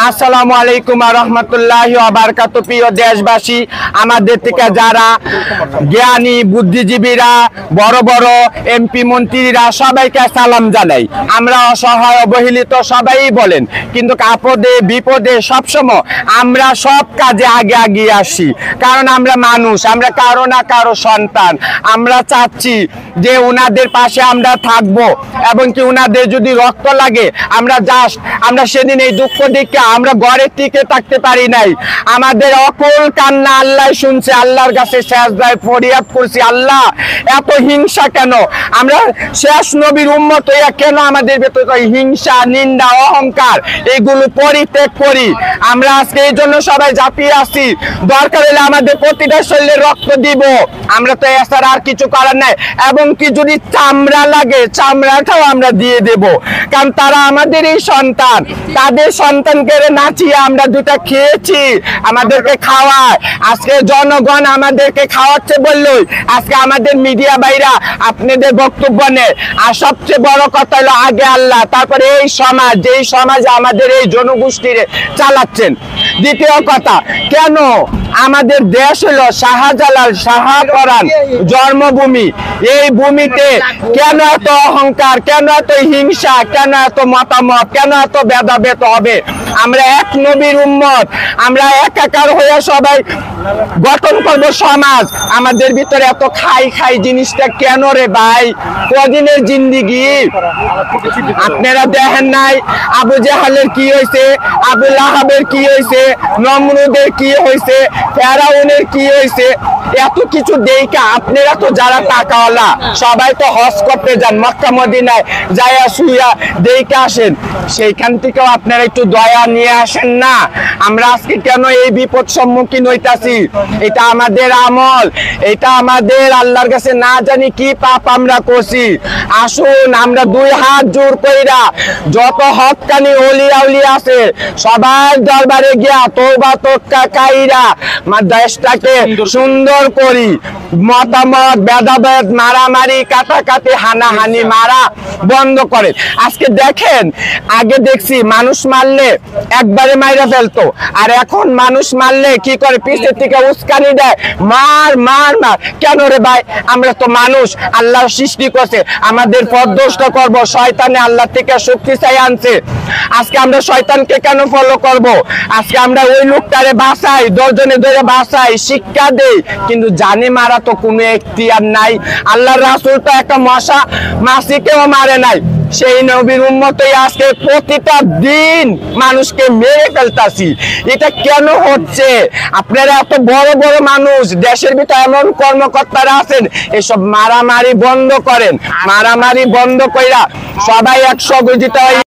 আসসালামু আলাইকুম ওয়া রাহমাতুল্লাহি ওয়া বারাকাতুহু। প্রিয় দেশবাসী, আমাদের থেকে যারা জ্ঞানী বুদ্ধিজীবীরা, বড় বড় এমপি মন্ত্রীরা, সবাইকে সালাম জানাই। আমরা অসহায় অবহেলিত সবাই বলেন, কিন্তু আপদে বিপদে সবসময় আমরা সব কাজে আগে আগিয়ে আসি, কারণ আমরা মানুষ, আমরা কারো না কারো সন্তান। আমরা চাচ্ছি যে উনাদের পাশে আমরা থাকবো, এবং কি উনাদের যদি রক্ত লাগে আমরা সেদিন এই দুঃখ দেখে আমরা ঘরে টিকে থাকতে পারি নাই। আমাদের অকল কান্না আল্লাহ শুনছে, আল্লাহর কাছে সেজদায় ফরিয়াদ করছি, আল্লাহ এত হিংসা কেন? আমরা শেষ নবীর উম্মত হইয়া কেন আমাদের ভেতরে হিংসা, নিন্দা, অহংকার এগুলো পরিত্যাগ করি? আমরা আজকে এই জন্য সবাই ঝাঁপিয়ে আসি, দরকার হলে আমাদের প্রতিটা শরীরে রক্ত দিব, আমরা তো এছাড়া আর কিছু করার নাই। এবং কি যদি চামড়া লাগে, চামড়াটাও আমরা দিয়ে দেব, কারণ তারা আমাদের এই সন্তান। তাদের সন্তানকে নাচিয়ে আমরা দুটা খেয়েছি, আমাদেরকে খাওয়ায়। আজকে জনগণ আমাদেরকে খাওয়াচ্ছে বললই আজকে আমাদের মিডিয়া ভাইরা আপনাদের বক্তব্য নেয়। আর সবচেয়ে বড় কথা হলো আগে আল্লাহ, তারপরে এই সমাজ, যেই সমাজে আমাদের এই জনগোষ্ঠীরে চালাচ্ছেন। দ্বিতীয় কথা, কেন আমাদের দেশ হলো শাহজালাল শাহপরাণ জন্মভূমি, এই ভূমিতে কেন এত অহংকার, কেন এত হিংসা, কেন এত মতামত, কেন এত ভেদাভেদ হবে? আমরা এক নবীর উম্মত, আমরা একাকার হয়ে সবাই গঠন করব সমাজ। আমাদের ভিতরে এত খাই খাই জিনিসটা কেন রে ভাই? কদিনের জিন্দিগি? আপনারা দেখেন নাই আবু জাহালের কি হয়েছে, আবু লাহাবের কি হয়েছে, নমরুদের কি হয়েছে, ফেরাউনের কি হয়েছে? এত কিছু দেখা আপনারা তো যারা টাকাওয়ালা সবাই তো হজ করতে যান, মক্কা মদিনায় যাইয়া শুইয়া দেখে আসেন, সেইখান থেকেও আপনারা একটু দয়া নিয়ে আসেন না? আমরা আজকে কেন এই বিপদ সম্মুখীন হইতাছি? এটা আমাদের আমল, এটা আমাদের আল্লাহর কাছে না জানি কি পাপ আমরা করছি। আসুন আমরা দুই হাত জোর কইরা যত হক্কানি ওলি আউলি আছে সবার দরবারে গিয়া তওবা তোক্কা কাইরা দেশটাকে সুন্দর করি। মতামত ভেদাভেদ, মারামারি, কাটাকাটি, হানাহানি মারা বন্ধ করে। আজকে দেখেন, আগে দেখছি মানুষ মারলে একবারে মাইরা ফেলতো, আর এখন মানুষ মারলে কি করে? পিছের থেকে উস্কানি দেয়, মার মার মার। কেন রে ভাই? আমরা তো মানুষ, আল্লাহর সৃষ্টি করছে, আমাদের পথভ্রষ্ট করব। শয়তানে আল্লাহ থেকে শক্তি চাই আনছে, আজকে আমরা শয়তানকে কেন ফলো করব? আজকে আমরা ওই লোকটারে বাঁচাই, দশজনে ধরে বাঁচাই, শিক্ষা দেই, কিন্তু জানে মারা তো কোনো এখতিয়ার নাই। আল্লাহর রাসূল তো একটা মশা মাছিকেও মারে নাই। সেই নবীর উম্মতই আজকে প্রতিটা দিন মানুষকে মেরে ফেলতাছি। এটা কেন হচ্ছে? আপনারা এত বড় বড় মানুষ, দেশের ভিতরে এমন কর্মকর্তারা আছেন, এসব মারামারি বন্ধ করেন। মারামারি বন্ধ কইরা সবাই একশো গজিত